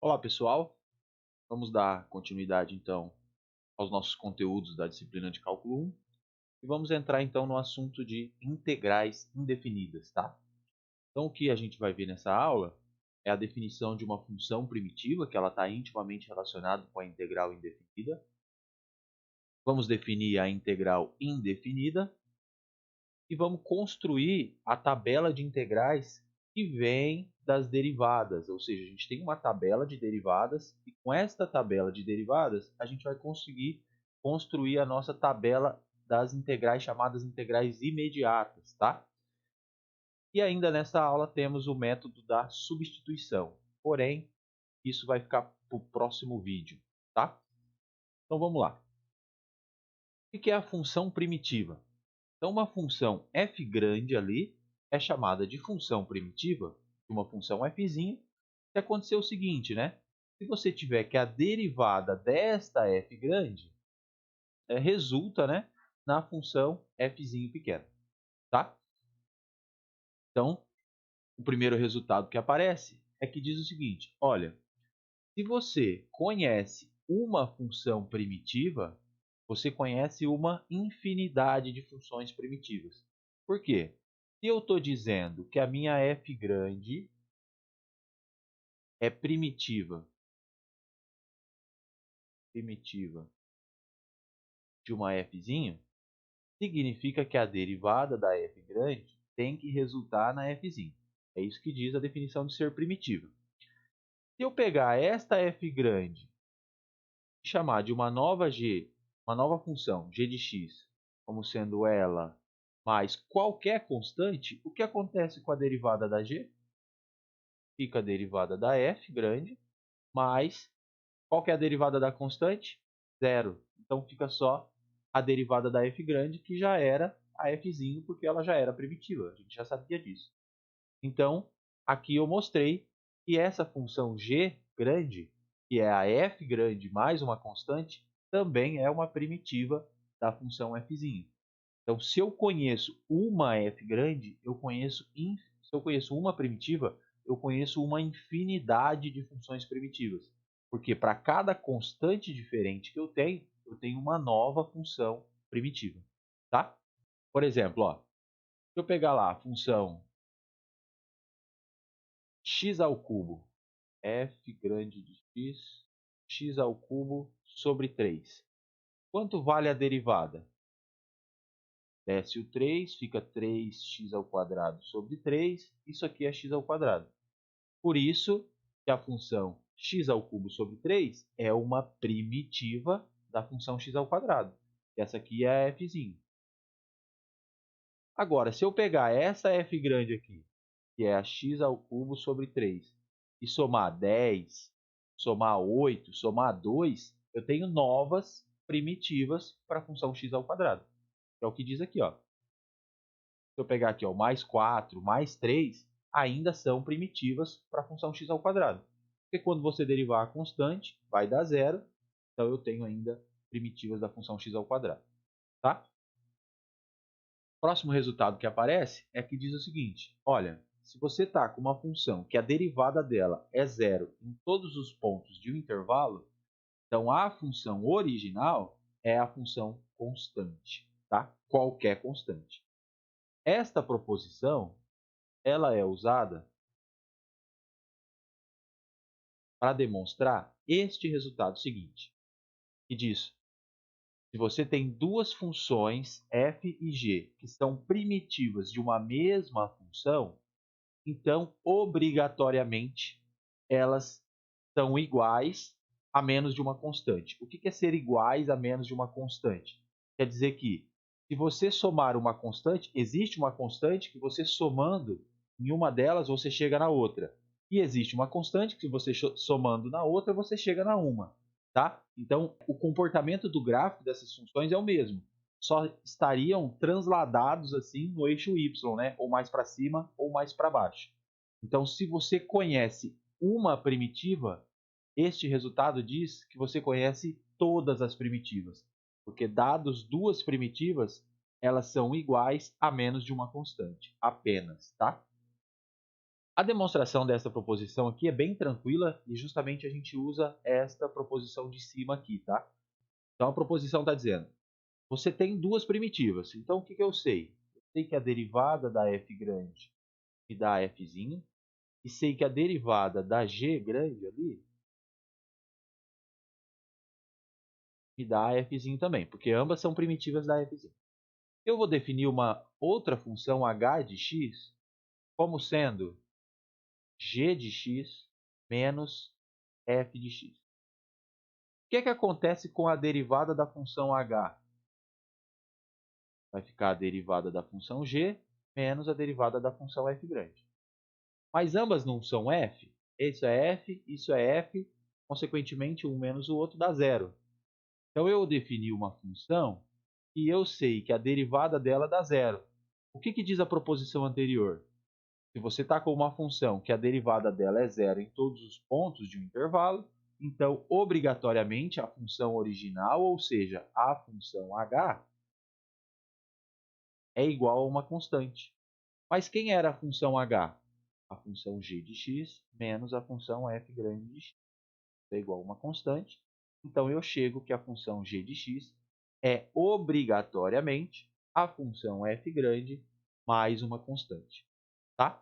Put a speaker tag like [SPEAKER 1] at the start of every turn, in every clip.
[SPEAKER 1] Olá, pessoal. Vamos dar continuidade então aos nossos conteúdos da disciplina de cálculo 1 e vamos entrar então no assunto de integrais indefinidas, tá? Então, o que a gente vai ver nessa aula é a definição de uma função primitiva, que ela está intimamente relacionada com a integral indefinida. Vamos definir a integral indefinida e vamos construir a tabela de integrais que vem das derivadas, ou seja, a gente tem uma tabela de derivadas e com esta tabela de derivadas a gente vai conseguir construir a nossa tabela das integrais chamadas integrais imediatas, tá? E ainda nessa aula temos o método da substituição, porém isso vai ficar para o próximo vídeo, tá? Então vamos lá. O que é a função primitiva? Então, uma função f grande ali é chamada de função primitiva de uma função f, se acontecer o seguinte, né? Se você tiver que a derivada desta f grande resulta, né, na função f pequeno, tá? Então, o primeiro resultado que aparece é que diz o seguinte: olha, se você conhece uma função primitiva, você conhece uma infinidade de funções primitivas. Por quê? Se eu estou dizendo que a minha f grande é primitiva de uma f, significa que a derivada da f grande tem que resultar na f. É isso que diz a definição de ser primitiva. Se eu pegar esta f grande e chamar de uma nova função g de x, como sendo ela mais qualquer constante, o que acontece com a derivada da g? Fica a derivada da f grande mais qual que é a derivada da constante? Zero. Então fica só a derivada da f grande, que já era a f, porque ela já era primitiva. A gente já sabia disso. Então, aqui eu mostrei que essa função g grande, que é a f grande mais uma constante, também é uma primitiva da função f. Então, se eu conheço uma f grande, se eu conheço uma primitiva, eu conheço uma infinidade de funções primitivas. Porque para cada constante diferente que eu tenho uma nova função primitiva. Tá? Por exemplo, ó, se eu pegar lá a função x ao cubo, f grande de x ao cubo sobre 3. Quanto vale a derivada? Desce o 3, fica 3x ao quadrado sobre 3. Isso aqui é x ao quadrado. Por isso que a função x ao cubo sobre 3 é uma primitiva da função x ao quadrado. Essa aqui é a f. Agora, se eu pegar essa f grande aqui, que é a x ao cubo sobre 3, e somar 10, somar 8, somar 2, eu tenho novas primitivas para a função x ao quadrado. Que é o que diz aqui, ó. Se eu pegar aqui, ó, mais 4, mais 3, ainda são primitivas para a função x ao quadrado. Porque quando você derivar a constante, vai dar zero. Então, eu tenho ainda primitivas da função x ao quadrado. Tá? O próximo resultado que aparece é que diz o seguinte: olha, se você está com uma função que a derivada dela é zero em todos os pontos de um intervalo, então a função original é a função constante. Tá? Qualquer constante. Esta proposição ela é usada para demonstrar este resultado seguinte, que diz: se você tem duas funções f e g que são primitivas de uma mesma função, então obrigatoriamente elas são iguais a menos de uma constante. O que é ser iguais a menos de uma constante? Quer dizer que se você somar uma constante, existe uma constante que você somando em uma delas você chega na outra. E existe uma constante que você somando na outra você chega na uma, tá? Então, o comportamento do gráfico dessas funções é o mesmo. Só estariam transladados assim no eixo y, né? Ou mais para cima ou mais para baixo. Então, se você conhece uma primitiva, este resultado diz que você conhece todas as primitivas, porque dados duas primitivas, elas são iguais a menos de uma constante, apenas, tá? A demonstração dessa proposição aqui é bem tranquila e justamente a gente usa esta proposição de cima aqui, tá? Então a proposição está dizendo, você tem duas primitivas, então o que eu sei? Eu sei que a derivada da f grande me dá fzinho, e sei que a derivada da g grande ali me dá fzinho também, porque ambas são primitivas da fzinho. Eu vou definir uma outra função h de x como sendo g de x menos f de x. O que acontece com a derivada da função h? Vai ficar a derivada da função g menos a derivada da função f grande. Mas ambas não são f. Isso é f, consequentemente, um menos o outro dá zero. Então, eu defini uma função e eu sei que a derivada dela dá zero. O que diz a proposição anterior? Se você está com uma função que a derivada dela é zero em todos os pontos de um intervalo, então, obrigatoriamente, a função original, ou seja, a função h, é igual a uma constante. Mas quem era a função h? A função g de x menos a função f grande de x. É igual a uma constante. Então, eu chego que a função g de x é obrigatoriamente a função f grande mais uma constante. Tá?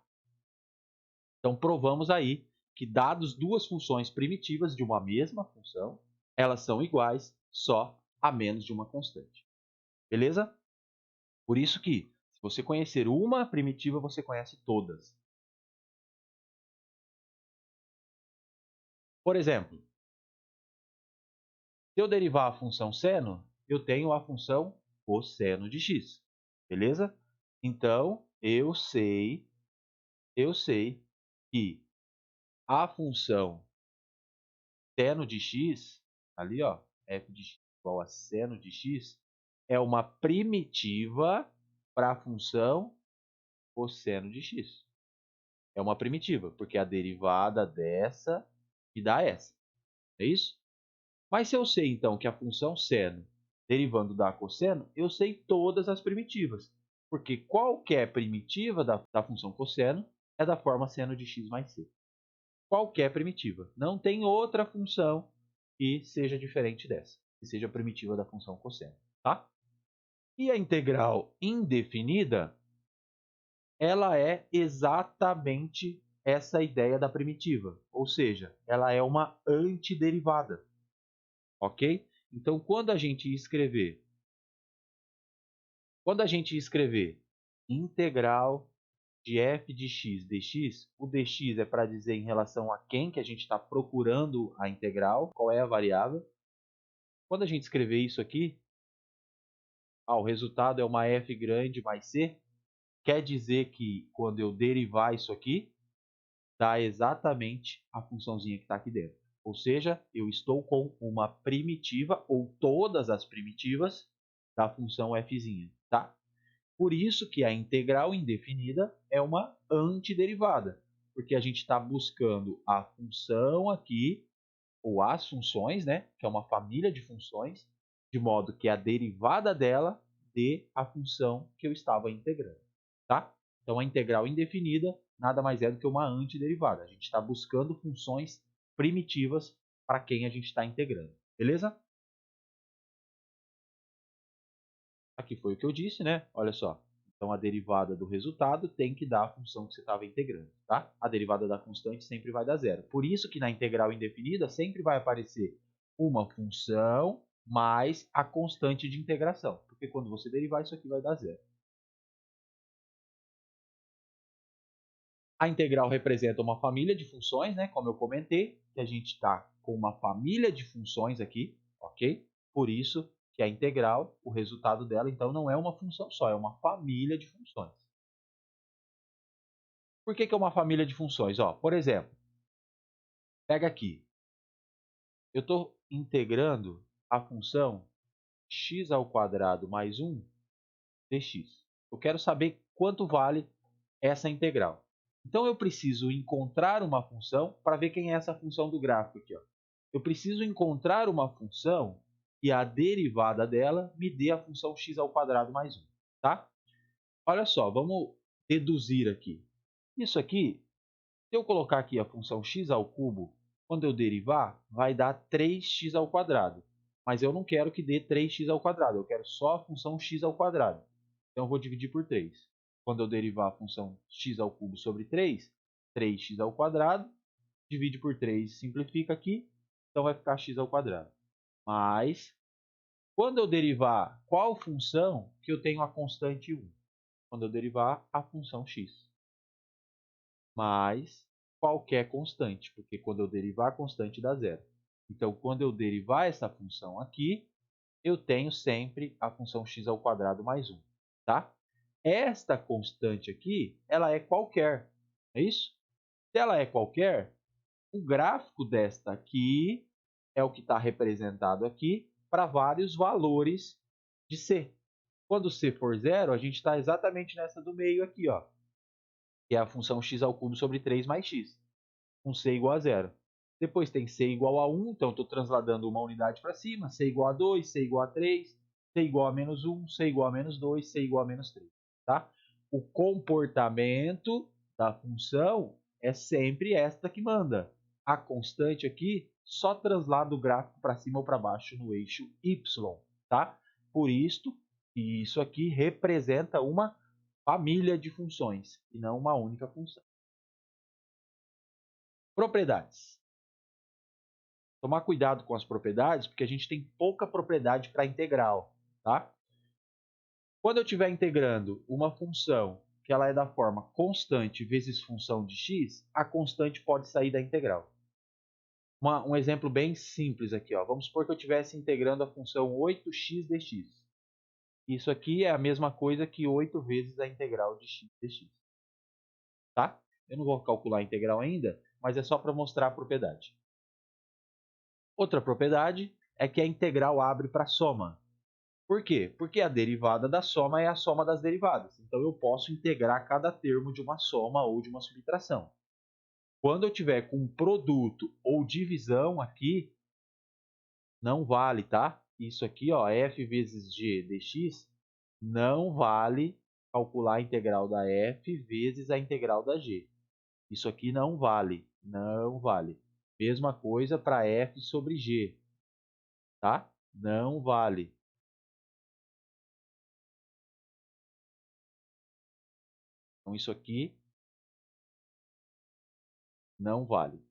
[SPEAKER 1] Então, provamos aí que, dados duas funções primitivas de uma mesma função, elas são iguais só a menos de uma constante. Beleza? Por isso que, se você conhecer uma primitiva, você conhece todas. Por exemplo, se eu derivar a função seno, eu tenho a função cosseno de x. Beleza? Então, eu sei que a função seno de x, ali, ó, f de x igual a seno de x, é uma primitiva para a função cosseno de x. É uma primitiva, porque a derivada dessa me dá essa. É isso? Mas se eu sei, então, que a função seno derivando da cosseno, eu sei todas as primitivas. Porque qualquer primitiva da função cosseno é da forma seno de x mais c. Qualquer primitiva. Não tem outra função que seja diferente dessa, que seja primitiva da função cosseno. Tá? E a integral indefinida, ela é exatamente essa ideia da primitiva. Ou seja, ela é uma antiderivada. Ok? Então, quando a gente escrever integral de f de x dx, o dx é para dizer em relação a quem que a gente está procurando a integral, qual é a variável. Quando a gente escrever isso aqui, o resultado é uma f grande mais c, quer dizer que quando eu derivar isso aqui, dá exatamente a funçãozinha que está aqui dentro. Ou seja, eu estou com uma primitiva, ou todas as primitivas, da função fzinha. Tá? Por isso que a integral indefinida é uma antiderivada, porque a gente está buscando a função aqui, ou as funções, né, que é uma família de funções, de modo que a derivada dela dê a função que eu estava integrando. Tá? Então, a integral indefinida nada mais é do que uma antiderivada. A gente está buscando funções primitivas para quem a gente está integrando. Beleza? Aqui foi o que eu disse, né? Olha só. Então, a derivada do resultado tem que dar a função que você estava integrando, tá? A derivada da constante sempre vai dar zero. Por isso que na integral indefinida sempre vai aparecer uma função mais a constante de integração. Porque quando você derivar, isso aqui vai dar zero. A integral representa uma família de funções, né? Como eu comentei, que a gente está com uma família de funções aqui, ok? Por isso que a integral, o resultado dela, então, não é uma função só, é uma família de funções. Por que é uma família de funções? Ó, por exemplo, pega aqui. Eu estou integrando a função x ao quadrado mais 1 dx. Eu quero saber quanto vale essa integral. Então, eu preciso encontrar uma função para ver quem é essa função do gráfico aqui. Ó. Eu preciso encontrar uma função e a derivada dela me dê a função x ao quadrado mais 1. Tá? Olha só, vamos deduzir aqui. Isso aqui Se eu colocar aqui a função x ao cubo, quando eu derivar, vai dar 3x ao quadrado. Mas eu não quero que dê 3x ao quadrado, eu quero só a função x ao quadrado. Então eu vou dividir por 3. Quando eu derivar a função x ao cubo sobre 3, 3x ao quadrado, divide por 3, simplifica aqui, então vai ficar x ao quadrado. Mas, quando eu derivar qual função que eu tenho a constante 1? Quando eu derivar a função x. Mais qualquer constante, porque quando eu derivar a constante dá zero. Então, quando eu derivar essa função aqui, eu tenho sempre a função x ao quadrado mais 1. Tá? Esta constante aqui, ela é qualquer. É isso? Se ela é qualquer, o gráfico desta aqui é o que está representado aqui para vários valores de c. Quando c for zero, a gente está exatamente nessa do meio aqui, ó, que é a função x ao cubo sobre 3 mais x, com c igual a zero. Depois tem c igual a 1, então estou transladando uma unidade para cima, c igual a 2, c igual a 3, c igual a menos 1, c igual a menos 2, c igual a menos 3. Tá? O comportamento da função é sempre esta que manda. A constante aqui só translada o gráfico para cima ou para baixo no eixo y. Tá? Por isso aqui representa uma família de funções e não uma única função. Propriedades. Tomar cuidado com as propriedades, porque a gente tem pouca propriedade para integral. Tá? Quando eu estiver integrando uma função que ela é da forma constante vezes função de x, a constante pode sair da integral. Um exemplo bem simples aqui. Ó. Vamos supor que eu estivesse integrando a função 8x dx. Isso aqui é a mesma coisa que 8 vezes a integral de x dx. Tá? Eu não vou calcular a integral ainda, mas é só para mostrar a propriedade. Outra propriedade é que a integral abre para soma. Por quê? Porque a derivada da soma é a soma das derivadas. Então, eu posso integrar cada termo de uma soma ou de uma subtração. Quando eu tiver com produto ou divisão aqui, não vale, tá? Isso aqui, ó, f vezes g dx, não vale calcular a integral da f vezes a integral da g. Isso aqui não vale, não vale. Mesma coisa para f sobre g, tá? Não vale. Então, isso aqui não vale.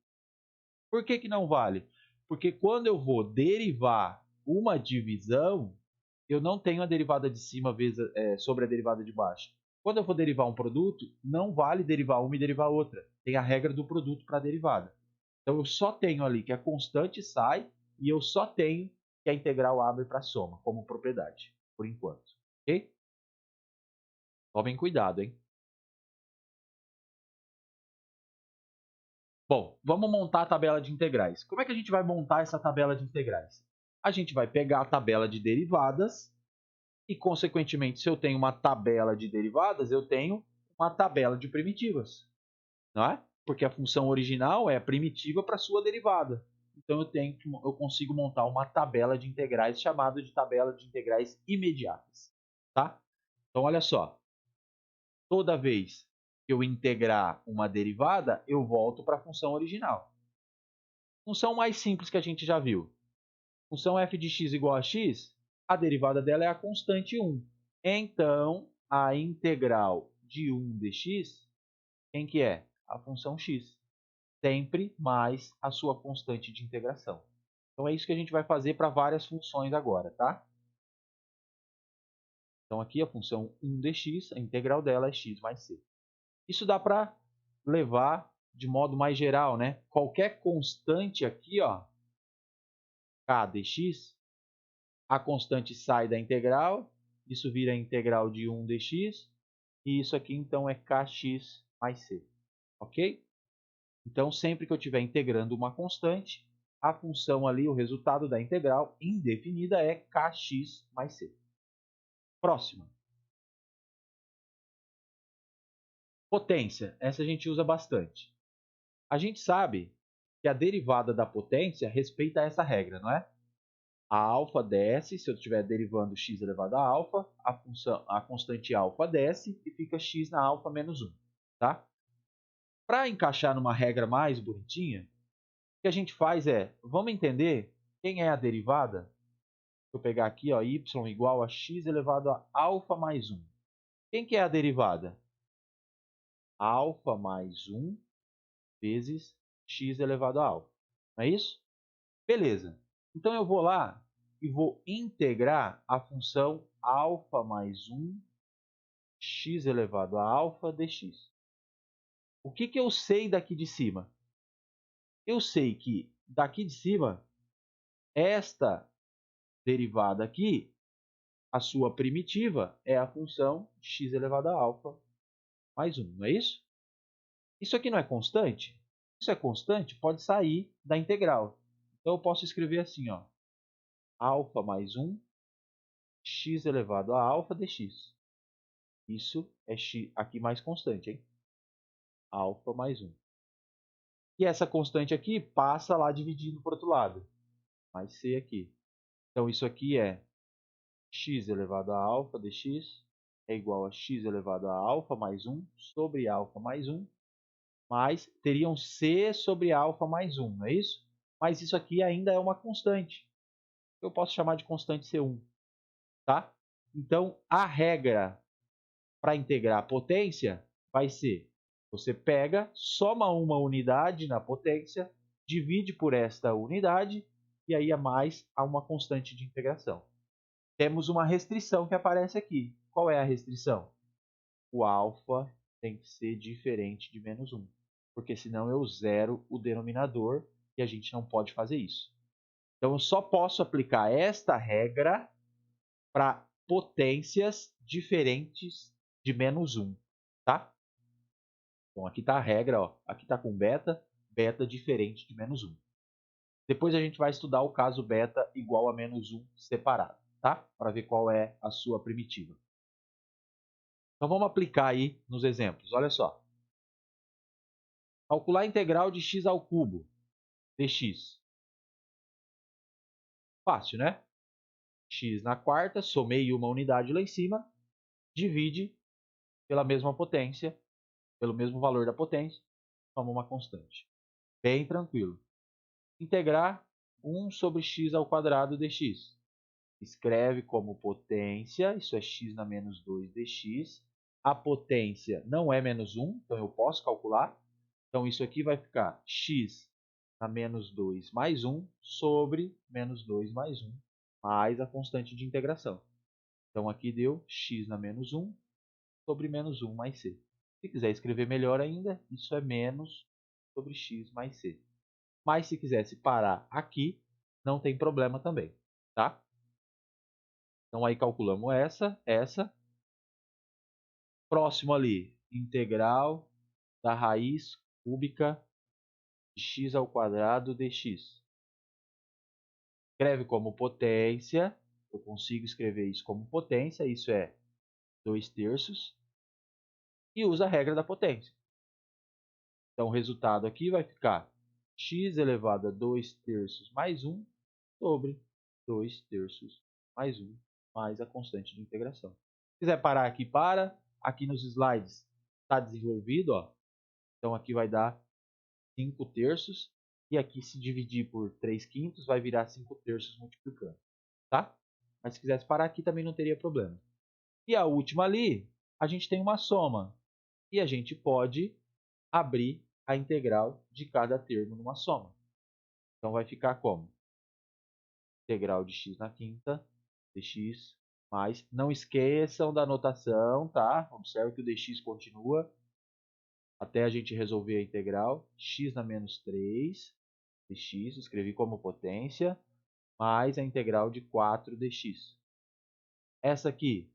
[SPEAKER 1] Por que não vale? Porque quando eu vou derivar uma divisão, eu não tenho a derivada de cima sobre a derivada de baixo. Quando eu vou derivar um produto, não vale derivar uma e derivar outra. Tem a regra do produto para a derivada. Então, eu só tenho ali que a constante sai e eu só tenho que a integral abre para a soma, como propriedade, por enquanto. Ok? Tomem cuidado, hein? Bom, vamos montar a tabela de integrais. Como é que a gente vai montar essa tabela de integrais? A gente vai pegar a tabela de derivadas e, consequentemente, se eu tenho uma tabela de derivadas, eu tenho uma tabela de primitivas, não é? Porque a função original é a primitiva para sua derivada. Então, eu consigo montar uma tabela de integrais chamada de tabela de integrais imediatas. Tá? Então, olha só. Toda vez que eu integrar uma derivada, eu volto para a função original. Função mais simples que a gente já viu. Função f de x igual a x, a derivada dela é a constante 1. Então, a integral de 1 dx, quem que é? A função x. Sempre mais a sua constante de integração. Então, é isso que a gente vai fazer para várias funções agora, tá? Então, aqui a função 1 dx, a integral dela é x mais c. Isso dá para levar de modo mais geral, né? Qualquer constante aqui, ó, k dx, a constante sai da integral, isso vira a integral de 1 dx, e isso aqui então é kx mais c, ok? Então, sempre que eu estiver integrando uma constante, a função ali, o resultado da integral indefinida é kx mais c. Próxima. Potência, essa a gente usa bastante. A gente sabe que a derivada da potência respeita essa regra, não é? A alfa desce, se eu estiver derivando x elevado a alfa, a constante alfa desce e fica x na alfa menos 1. Tá? Para encaixar numa regra mais bonitinha, o que a gente faz é, vamos entender quem é a derivada? Vou pegar aqui, ó, y igual a x elevado a alfa mais 1. Quem que é a derivada? Alfa mais 1 vezes x elevado a alfa. Não é isso? Beleza. Então eu vou lá e vou integrar a função alfa mais 1 x elevado a alfa dx. O que eu sei daqui de cima? Eu sei que daqui de cima, esta derivada aqui, a sua primitiva, é a função x elevado a alfa mais 1, não é isso? Isso aqui não é constante? Isso é constante, pode sair da integral. Então eu posso escrever assim, ó, alfa mais 1 x elevado a alfa dx. Isso é x aqui mais constante, hein? Alfa mais 1. E essa constante aqui passa lá dividindo para o outro lado. Mais c aqui. Então isso aqui é x elevado a alfa dx é igual a x elevado a alfa mais 1 sobre alfa mais 1, mais teriam c sobre alfa mais 1, não é isso? Mas isso aqui ainda é uma constante. Eu posso chamar de constante C1, tá? Então, a regra para integrar a potência vai ser, você pega, soma uma unidade na potência, divide por esta unidade, e aí é mais a uma constante de integração. Temos uma restrição que aparece aqui. Qual é a restrição? O alfa tem que ser diferente de menos 1, porque senão eu zero o denominador e a gente não pode fazer isso. Então eu só posso aplicar esta regra para potências diferentes de menos 1, tá? Então aqui está a regra, ó. Aqui está com beta, beta diferente de menos 1. Depois a gente vai estudar o caso beta igual a menos 1 separado, tá? Para ver qual é a sua primitiva. Então vamos aplicar aí nos exemplos. Olha só. Calcular a integral de x ao cubo dx. Fácil, né? X na quarta, somei uma unidade lá em cima, divide pela mesma potência, pelo mesmo valor da potência, toma uma constante. Bem tranquilo. Integrar 1 sobre x ao quadrado dx. Escreve como potência, isso é x na menos 2 dx. A potência não é menos 1, então eu posso calcular. Então isso aqui vai ficar x na menos 2 mais 1 sobre menos 2 mais 1, mais a constante de integração. Então aqui deu x na menos 1 sobre menos 1 mais c. Se quiser escrever melhor ainda, isso é menos sobre x mais c. Mas se quisesse parar aqui, não tem problema também, tá? Então aí calculamos essa. Próximo ali, integral da raiz cúbica de x ao quadrado dx. Escreve como potência, eu consigo escrever isso como potência, isso é 2/3, e usa a regra da potência. Então o resultado aqui vai ficar x elevado a 2/3 mais 1 sobre 2/3 mais 1, mais a constante de integração. Se quiser parar aqui, para. Aqui nos slides está desenvolvido, ó. Então aqui vai dar 5/3, e aqui se dividir por 3/5 vai virar 5/3 multiplicando, tá? Mas se quisesse parar aqui também não teria problema. E a última ali, a gente tem uma soma, e a gente pode abrir a integral de cada termo numa soma. Então vai ficar como? Integral de x na quinta dx mais, não esqueçam da notação, tá? Observe que o dx continua até a gente resolver a integral, x na menos 3 dx, escrevi como potência, mais a integral de 4 dx. Essa aqui,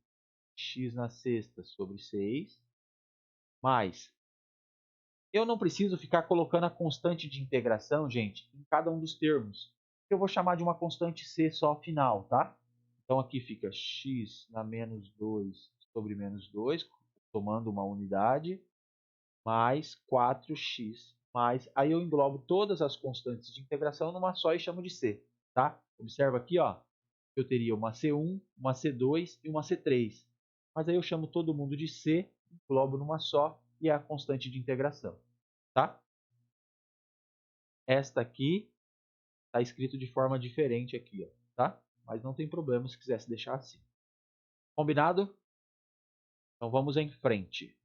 [SPEAKER 1] x na sexta sobre 6, mais. Eu não preciso ficar colocando a constante de integração, gente, em cada um dos termos. Eu vou chamar de uma constante c só final, tá? Então aqui fica x na menos 2 sobre menos 2, tomando uma unidade, mais 4x, mais... Aí eu englobo todas as constantes de integração numa só e chamo de c, tá? Observa aqui, ó, eu teria uma C1, uma C2 e uma C3. Mas aí eu chamo todo mundo de C, englobo numa só e é a constante de integração, tá? Esta aqui está escrito de forma diferente aqui, ó, tá? Mas não tem problema se quisesse deixar assim. Combinado? Então vamos em frente.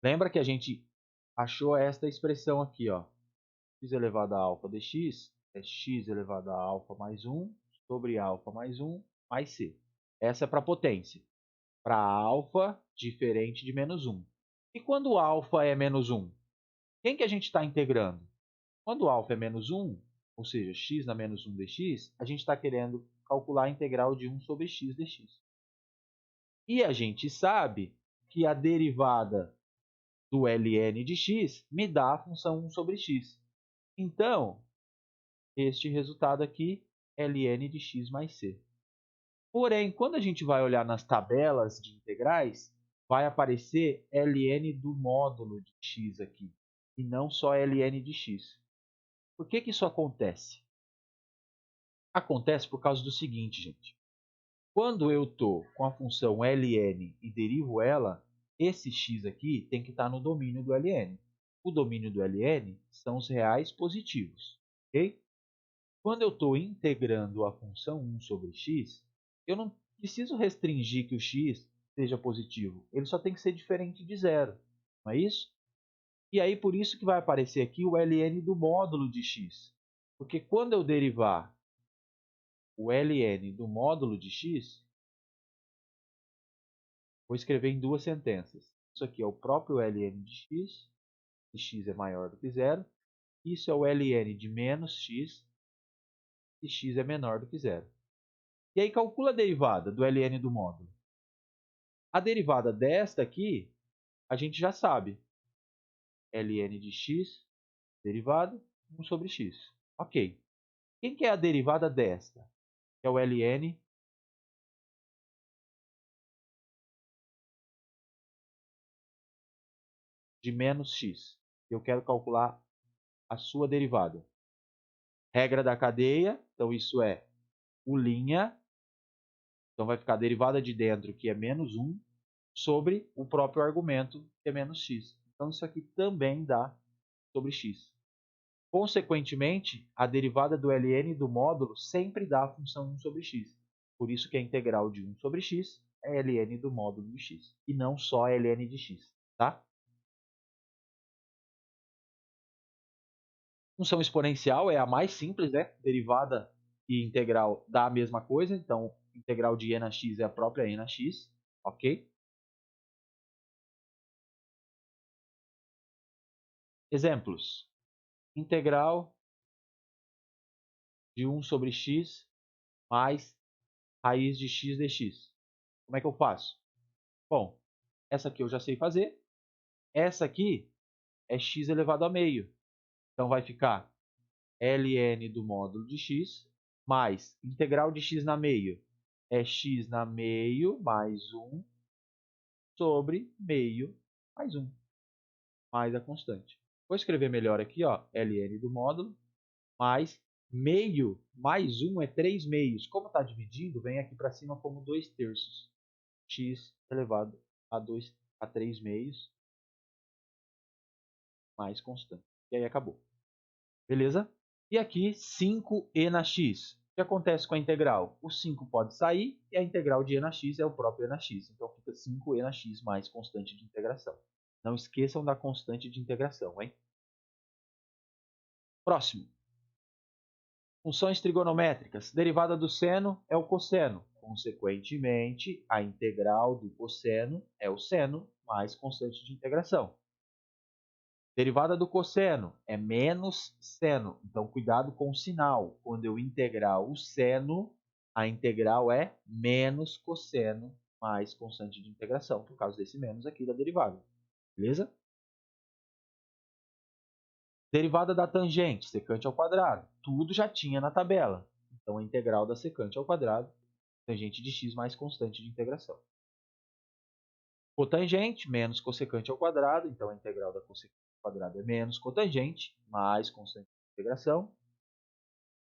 [SPEAKER 1] Lembra que a gente achou esta expressão aqui, ó. X elevado a alfa dx é x elevado a alfa mais 1 sobre alfa mais 1 mais c. Essa é para potência. Para alfa, diferente de menos 1. E quando alfa é menos 1? Quem que a gente está integrando? Quando alfa é menos 1, ou seja, x na menos 1 dx, a gente está querendo calcular a integral de 1 sobre x dx. E a gente sabe que a derivada do ln de x me dá a função 1 sobre x. Então, este resultado aqui é ln de x mais c. Porém, quando a gente vai olhar nas tabelas de integrais, vai aparecer ln do módulo de x aqui, e não só ln de x. Por que isso acontece? Acontece por causa do seguinte, gente. Quando eu estou com a função ln e derivo ela, esse x aqui tem que estar no domínio do ln. O domínio do ln são os reais positivos, ok? Quando eu estou integrando a função 1 sobre x, eu não preciso restringir que o x seja positivo. Ele só tem que ser diferente de zero, não é isso? E aí por isso que vai aparecer aqui o ln do módulo de x. Porque quando eu derivar o ln do módulo de x, vou escrever em duas sentenças. Isso aqui é o próprio ln de x, se x é maior do que zero. Isso é o ln de menos x, se x é menor do que zero. E aí calcula a derivada do ln do módulo. A derivada desta aqui, a gente já sabe. ln de x, derivada, 1 sobre x. Ok. Quem que é a derivada desta? Que é o ln de menos x. Eu quero calcular a sua derivada. Regra da cadeia, então isso é o', então vai ficar a derivada de dentro, que é menos 1, sobre o próprio argumento, que é menos x. Então isso aqui também dá sobre x. Consequentemente, a derivada do ln do módulo sempre dá a função 1 sobre x. Por isso que a integral de 1 sobre x é ln do módulo de x, e não só ln de x, tá? Função exponencial é a mais simples, né? Derivada e integral dá a mesma coisa, então integral de e na x é a própria e na x, ok? Exemplos. Integral de 1 sobre x mais raiz de x dx. Como é que eu faço? Bom, essa aqui eu já sei fazer. Essa aqui é x elevado a meio. Então vai ficar ln do módulo de x mais integral de x na meio é x na meio mais 1 sobre meio mais 1, mais a constante. Vou escrever melhor aqui, ó, ln do módulo mais meio mais 1 é 3 meios. Como está dividindo, vem aqui para cima como 2 terços. X elevado a 3 meios mais constante. E aí acabou. Beleza? E aqui 5e na x. O que acontece com a integral? O 5 pode sair e a integral de e na x é o próprio e na x. Então fica 5e na x mais constante de integração. Não esqueçam da constante de integração, hein? Próximo. Funções trigonométricas. Derivada do seno é o cosseno. Consequentemente, a integral do cosseno é o seno mais constante de integração. Derivada do cosseno é menos seno. Então, cuidado com o sinal. Quando eu integrar o seno, a integral é menos cosseno mais constante de integração, por causa desse menos aqui da derivada. Beleza? Derivada da tangente, secante ao quadrado. Tudo já tinha na tabela. Então, a integral da secante ao quadrado, tangente de x mais constante de integração. Cotangente, menos cossecante ao quadrado. Então, a integral da cossecante ao quadrado é menos cotangente, mais constante de integração.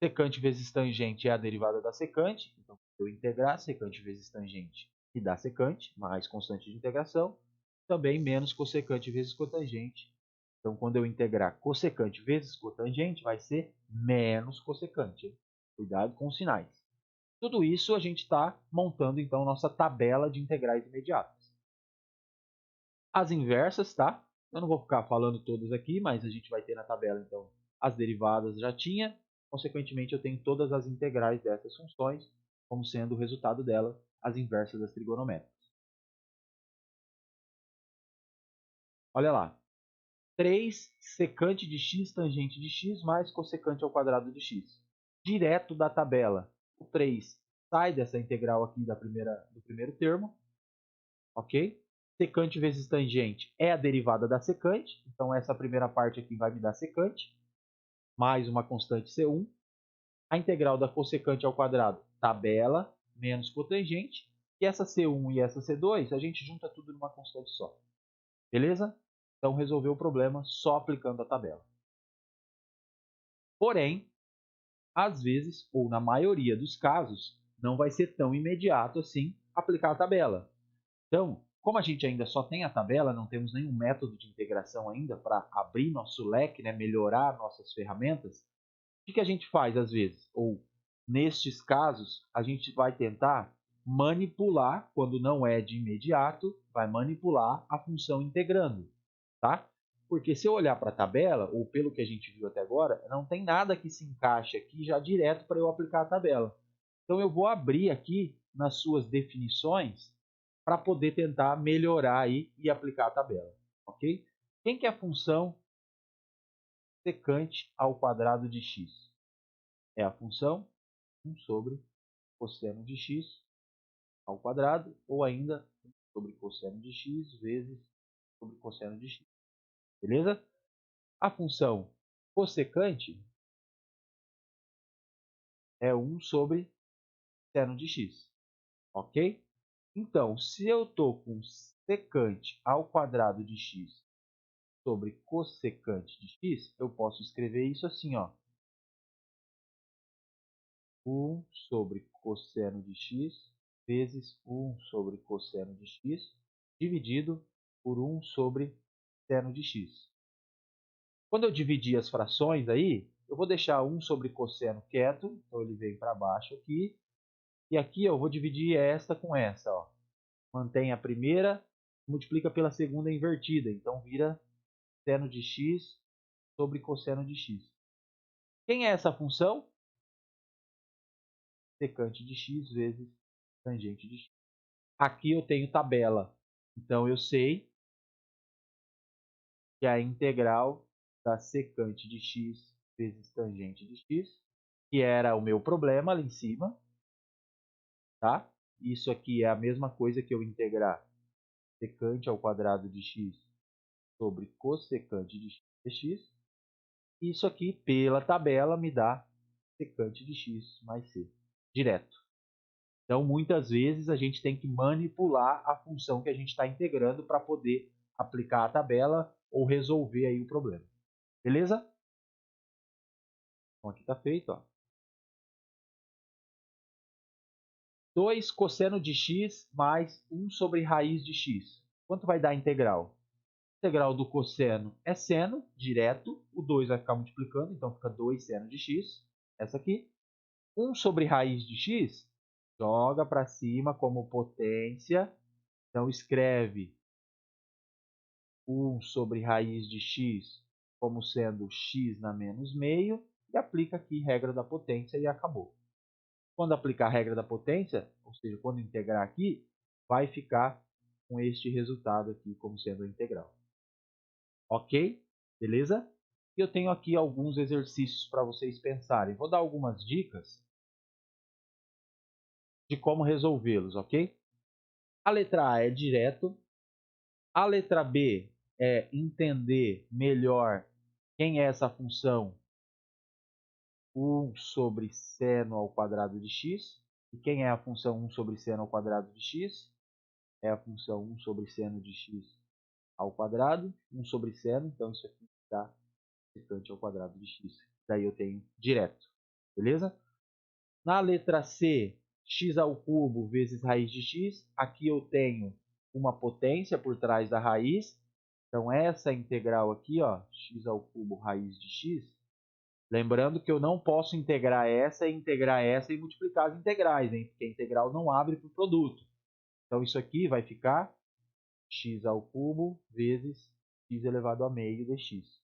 [SPEAKER 1] Secante vezes tangente é a derivada da secante. Então, se eu integrar secante vezes tangente, me dá secante, mais constante de integração, também menos cossecante vezes cotangente. Então, quando eu integrar cossecante vezes cotangente, vai ser menos cossecante. Hein? Cuidado com os sinais. Tudo isso a gente está montando, então, nossa tabela de integrais imediatas. As inversas, tá? Eu não vou ficar falando todas aqui, mas a gente vai ter na tabela, então, as derivadas já tinha. Consequentemente, eu tenho todas as integrais dessas funções, como sendo o resultado dela, as inversas das trigonométricas. Olha lá. 3 secante de x tangente de x mais cossecante ao quadrado de x. Direto da tabela. O 3 sai dessa integral aqui do primeiro termo. Ok? Secante vezes tangente é a derivada da secante. Então, essa primeira parte aqui vai me dar secante. Mais uma constante C1. A integral da cossecante ao quadrado, tabela, menos cotangente. E essa C1 e essa C2, a gente junta tudo numa constante só. Beleza? Então, resolveu o problema só aplicando a tabela. Porém, às vezes, ou na maioria dos casos, não vai ser tão imediato assim aplicar a tabela. Então, como a gente ainda só tem a tabela, não temos nenhum método de integração ainda para abrir nosso leque, né, melhorar nossas ferramentas, o que a gente faz às vezes? Ou, nestes casos, a gente vai tentar manipular, quando não é de imediato, vai manipular a função integrando, tá? Porque se eu olhar para a tabela, ou pelo que a gente viu até agora, não tem nada que se encaixe aqui já direto para eu aplicar a tabela. Então eu vou abrir aqui nas suas definições para poder tentar melhorar aí e aplicar a tabela, ok? Quem que é a função secante ao quadrado de x? É a função 1 sobre cosseno de x ao quadrado, ou ainda 1 sobre cosseno de x vezes sobre cosseno de x. Beleza? A função cossecante é 1 sobre seno de x. Ok? Então, se eu estou com secante ao quadrado de x sobre cossecante de x, eu posso escrever isso assim, ó. 1 sobre cosseno de x vezes 1 sobre cosseno de x dividido por 1 sobre seno de x. Quando eu dividir as frações aí, eu vou deixar 1 sobre cosseno quieto, então ele vem para baixo aqui. E aqui eu vou dividir esta com essa, ó. Mantém a primeira, multiplica pela segunda invertida, então vira seno de x sobre cosseno de x. Quem é essa função? Secante de x vezes tangente de x. Aqui eu tenho tabela, então eu sei que a integral da secante de x vezes tangente de x, que era o meu problema ali em cima, tá? Isso aqui é a mesma coisa que eu integrar secante ao quadrado de x sobre cossecante de x. Isso aqui, pela tabela, me dá secante de x mais c, direto. Então, muitas vezes, a gente tem que manipular a função que a gente está integrando para poder aplicar a tabela ou resolver aí o problema. Beleza? Então, aqui está feito. Ó. 2 cosseno de x mais 1 sobre raiz de x. Quanto vai dar a integral? A integral do cosseno é seno, direto. O 2 vai ficar multiplicando, então fica 2 seno de x. Essa aqui. 1 sobre raiz de x, joga para cima como potência. Então, escreve 1 sobre raiz de x como sendo x na menos meio. E aplica aqui regra da potência e acabou. Quando aplicar a regra da potência, ou seja, quando integrar aqui, vai ficar com este resultado aqui como sendo a integral. Ok? Beleza? E eu tenho aqui alguns exercícios para vocês pensarem. Vou dar algumas dicas de como resolvê-los, ok? A letra A é direto. A letra B é entender melhor quem é essa função 1 sobre seno ao quadrado de x. E quem é a função 1 sobre seno ao quadrado de x? É a função 1 sobre seno de x ao quadrado. 1 sobre seno, então isso aqui dá secante ao quadrado de x. Daí eu tenho direto. Beleza? Na letra C, x ao cubo vezes raiz de x. Aqui eu tenho uma potência por trás da raiz. Então, essa integral aqui, ó, x ao cubo raiz de x. Lembrando que eu não posso integrar essa e multiplicar as integrais, hein? Porque a integral não abre para o produto. Então, isso aqui vai ficar x ao cubo vezes x elevado a meio dx.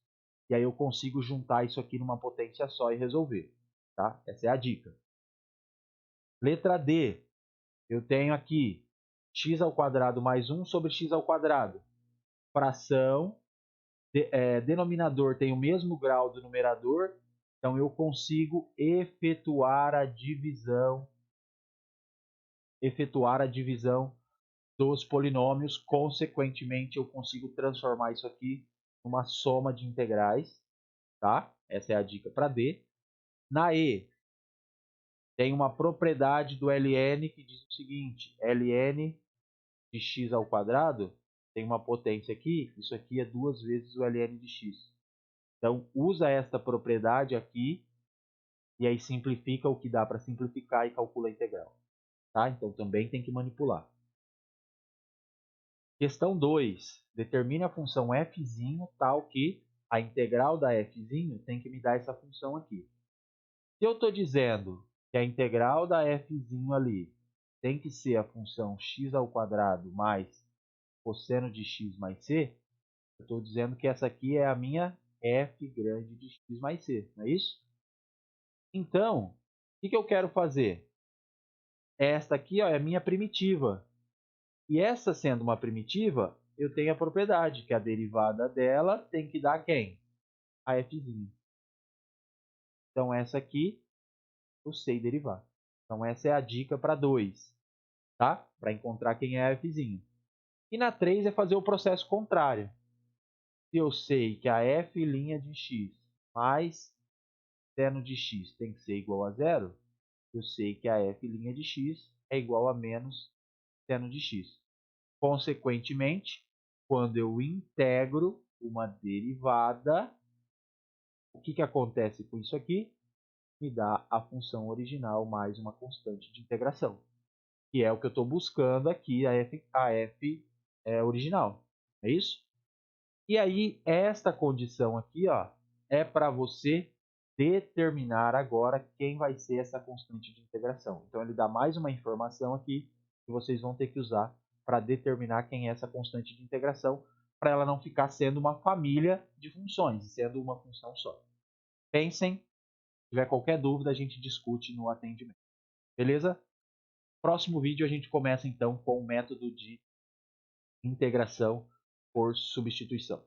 [SPEAKER 1] E aí eu consigo juntar isso aqui numa potência só e resolver. Tá? Essa é a dica. Letra D. Eu tenho aqui x ao quadrado mais 1 sobre x ao quadrado. Fração. Denominador tem o mesmo grau do numerador. Então, eu consigo efetuar a divisão dos polinômios. Consequentemente, eu consigo transformar isso aqui numa soma de integrais. Tá? Essa é a dica para D. Na E, tem uma propriedade do ln que diz o seguinte: ln de x ao quadrado tem uma potência aqui, isso aqui é 2 vezes o ln de x. Então, usa esta propriedade aqui e aí simplifica o que dá para simplificar e calcula a integral. Tá? Então, também tem que manipular. Questão 2. Determine a função f tal que a integral da f tem que me dar essa função aqui. Se eu estou dizendo que a integral da f ali tem que ser a função x ao quadrado mais cosseno de x mais c, eu estou dizendo que essa aqui é a minha f grande de x mais c, não é isso? Então, o que eu quero fazer? Esta aqui, ó, é a minha primitiva. E essa sendo uma primitiva, eu tenho a propriedade que a derivada dela tem que dar quem? A f. Então, essa aqui eu sei derivar. Então, essa é a dica para 2, tá? Para encontrar quem é a f. E na 3 é fazer o processo contrário. Se eu sei que a f' de x mais seno de x tem que ser igual a zero, eu sei que a f' de x é igual a menos seno de x. Consequentemente, quando eu integro uma derivada, o que acontece com isso aqui? Me dá a função original mais uma constante de integração, que é o que eu estou buscando aqui, a f original. É isso? E aí, esta condição aqui, ó, é para você determinar agora quem vai ser essa constante de integração. Então, ele dá mais uma informação aqui que vocês vão ter que usar para determinar quem é essa constante de integração, para ela não ficar sendo uma família de funções, sendo uma função só. Pensem, se tiver qualquer dúvida, a gente discute no atendimento. Beleza? Próximo vídeo a gente começa então com o método de integração por substituição.